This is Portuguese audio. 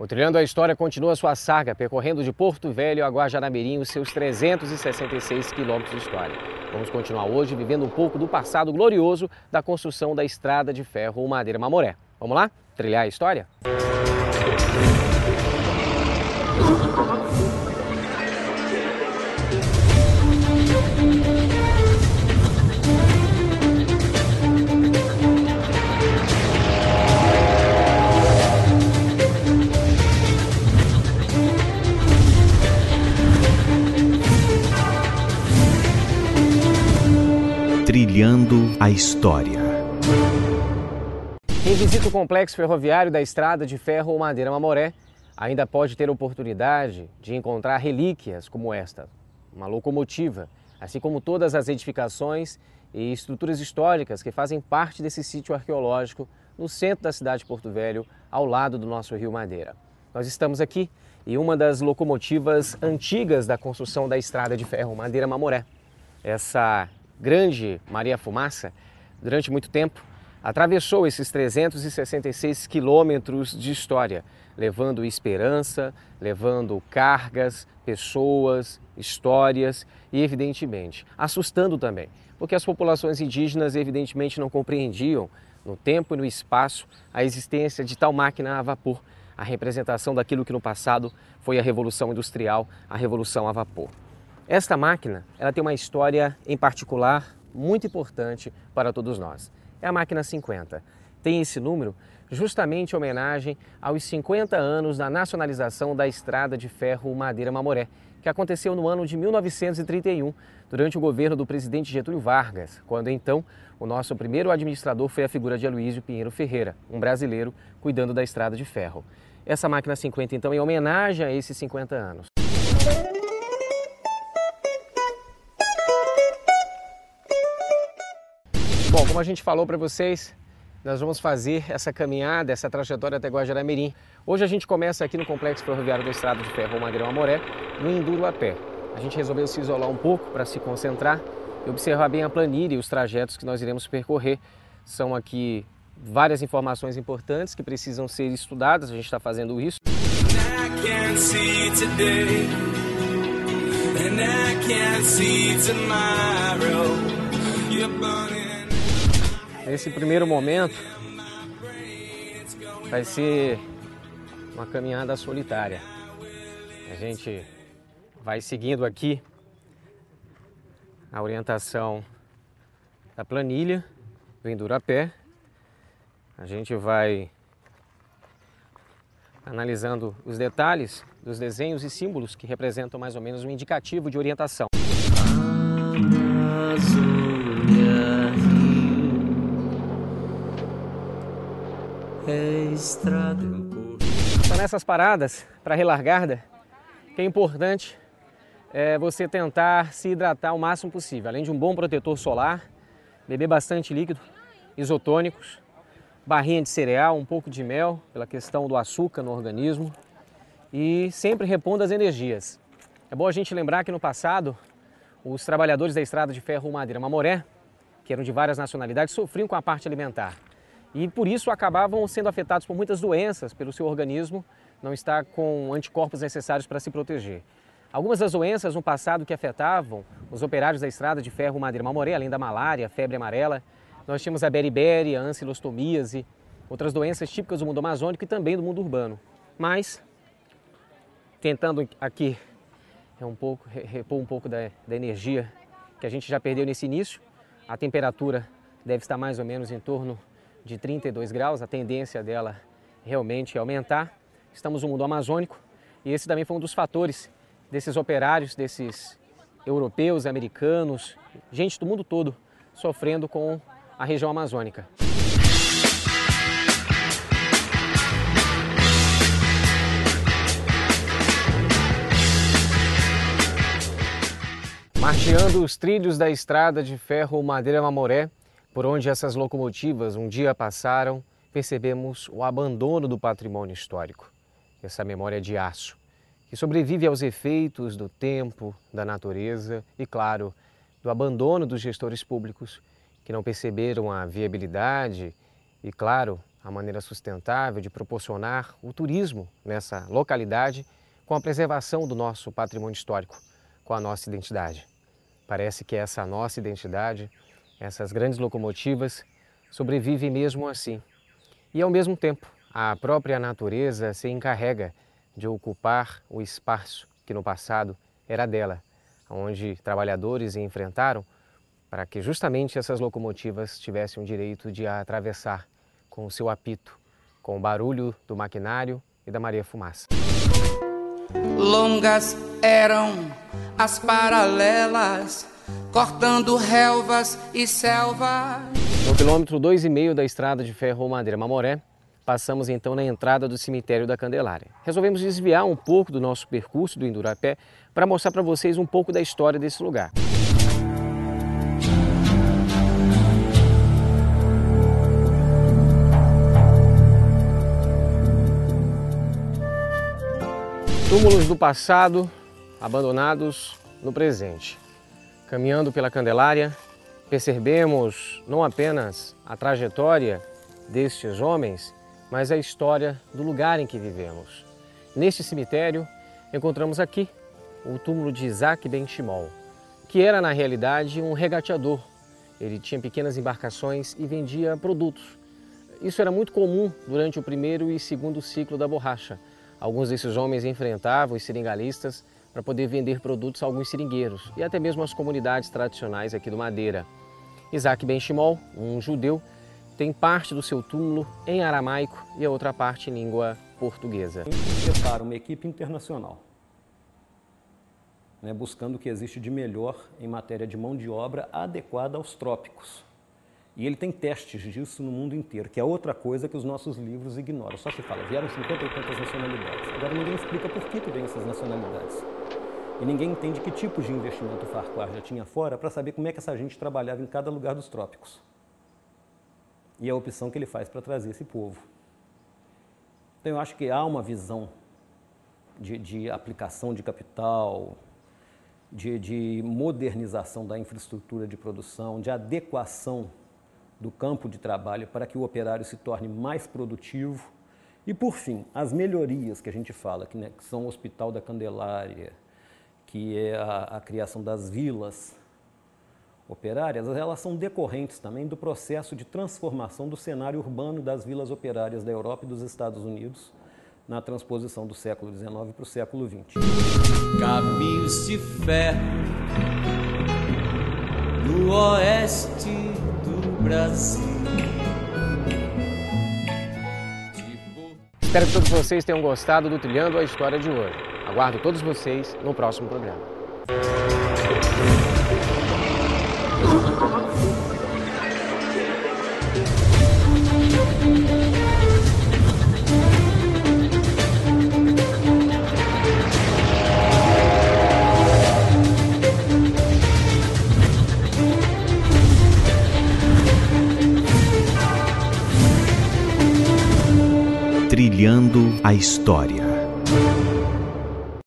O Trilhando a História continua sua saga, percorrendo de Porto Velho a Guajará-Mirim os seus 366 quilômetros de história. Vamos continuar hoje vivendo um pouco do passado glorioso da construção da estrada de ferro Madeira-Mamoré. Vamos lá? Trilhar a história? Trilhando a História. Quem visita o complexo ferroviário da Estrada de Ferro Madeira-Mamoré ainda pode ter a oportunidade de encontrar relíquias como esta, uma locomotiva, assim como todas as edificações e estruturas históricas que fazem parte desse sítio arqueológico no centro da cidade de Porto Velho, ao lado do nosso Rio Madeira. Nós estamos aqui em uma das locomotivas antigas da construção da Estrada de Ferro Madeira-Mamoré. Essa grande Maria Fumaça, durante muito tempo, atravessou esses 366 quilômetros de história, levando esperança, levando cargas, pessoas, histórias e, evidentemente, assustando também, porque as populações indígenas, evidentemente, não compreendiam, no tempo e no espaço, a existência de tal máquina a vapor, a representação daquilo que no passado foi a Revolução Industrial, a Revolução a Vapor. Esta máquina, ela tem uma história em particular muito importante para todos nós. É a máquina 50. Tem esse número justamente em homenagem aos 50 anos da nacionalização da Estrada de Ferro Madeira-Mamoré, que aconteceu no ano de 1931, durante o governo do presidente Getúlio Vargas, quando então o nosso primeiro administrador foi a figura de Aloísio Pinheiro Ferreira, um brasileiro cuidando da Estrada de Ferro. Essa máquina 50, então, é em homenagem a esses 50 anos. Bom, como a gente falou para vocês, nós vamos fazer essa caminhada, essa trajetória até Guajará-Mirim. Hoje a gente começa aqui no Complexo Ferroviário da Estrada de Ferro Madeira-Mamoré, no Enduro a pé. A gente resolveu se isolar um pouco para se concentrar e observar bem a planilha e os trajetos que nós iremos percorrer. São aqui várias informações importantes que precisam ser estudadas, a gente está fazendo isso. Nesse primeiro momento, vai ser uma caminhada solitária. A gente vai seguindo aqui a orientação da planilha do Enduro a pé. A gente vai analisando os detalhes dos desenhos e símbolos que representam mais ou menos um indicativo de orientação. São nessas paradas, para relargada, que é importante você tentar se hidratar o máximo possível. Além de um bom protetor solar, beber bastante líquido, isotônicos, barrinha de cereal, um pouco de mel, pela questão do açúcar no organismo, e sempre repondo as energias. É bom a gente lembrar que no passado, os trabalhadores da Estrada de Ferro Madeira-Mamoré, que eram de várias nacionalidades, sofriam com a parte alimentar. E por isso acabavam sendo afetados por muitas doenças, pelo seu organismo não estar com anticorpos necessários para se proteger. Algumas das doenças no passado que afetavam os operários da Estrada de Ferro Madeira-Mamoré, além da malária, febre amarela, nós tínhamos a beriberi, a ancilostomíase, outras doenças típicas do mundo amazônico e também do mundo urbano. Mas, tentando aqui repor um pouco da energia que a gente já perdeu nesse início, a temperatura deve estar mais ou menos em torno de 32 graus, a tendência dela realmente é aumentar. Estamos no mundo amazônico e esse também foi um dos fatores desses operários, desses europeus, americanos, gente do mundo todo sofrendo com a região amazônica. Marcheando os trilhos da Estrada de Ferro Madeira-Mamoré, por onde essas locomotivas um dia passaram, percebemos o abandono do patrimônio histórico, essa memória de aço, que sobrevive aos efeitos do tempo, da natureza e, claro, do abandono dos gestores públicos, que não perceberam a viabilidade e, claro, a maneira sustentável de proporcionar o turismo nessa localidade com a preservação do nosso patrimônio histórico, com a nossa identidade. Parece que essa nossa identidade, essas grandes locomotivas, sobrevivem mesmo assim. E ao mesmo tempo, a própria natureza se encarrega de ocupar o espaço que no passado era dela, onde trabalhadores enfrentaram para que justamente essas locomotivas tivessem o direito de atravessar com o seu apito, com o barulho do maquinário e da Maria Fumaça. Longas eram as paralelas, cortando relvas e selvas. No quilômetro 2,5 da estrada de ferro Madeira-Mamoré, passamos então na entrada do cemitério da Candelária. Resolvemos desviar um pouco do nosso percurso do Endurapé para mostrar para vocês um pouco da história desse lugar. Túmulos do passado, abandonados no presente. Caminhando pela Candelária, percebemos não apenas a trajetória destes homens, mas a história do lugar em que vivemos. Neste cemitério, encontramos aqui o túmulo de Isaac Ben Shimol, que era na realidade um regateador. Ele tinha pequenas embarcações e vendia produtos. Isso era muito comum durante o primeiro e segundo ciclo da borracha. Alguns desses homens enfrentavam os seringalistas para poder vender produtos a alguns seringueiros e até mesmo às comunidades tradicionais aqui do Madeira. Isaac Ben Shimol, um judeu, tem parte do seu túmulo em aramaico e a outra parte em língua portuguesa. Prepara uma equipe internacional, buscando o que existe de melhor em matéria de mão de obra adequada aos trópicos. E ele tem testes disso no mundo inteiro, que é outra coisa que os nossos livros ignoram. Só se fala, vieram 50 e tantas nacionalidades. Agora ninguém explica por que vêm essas nacionalidades. E ninguém entende que tipo de investimento o Farquhar já tinha fora para saber como é que essa gente trabalhava em cada lugar dos trópicos. E a opção que ele faz para trazer esse povo. Então eu acho que há uma visão de aplicação de capital, de modernização da infraestrutura de produção, de adequação do campo de trabalho para que o operário se torne mais produtivo. E, por fim, as melhorias que a gente fala, que são o Hospital da Candelária, que é a criação das vilas operárias, elas são decorrentes também do processo de transformação do cenário urbano das vilas operárias da Europa e dos Estados Unidos na transposição do século XIX para o século XX. Caminhos de ferro no oeste do Brasil. Espero que todos vocês tenham gostado do Trilhando a História de hoje. Aguardo todos vocês no próximo programa. Trilhando a História.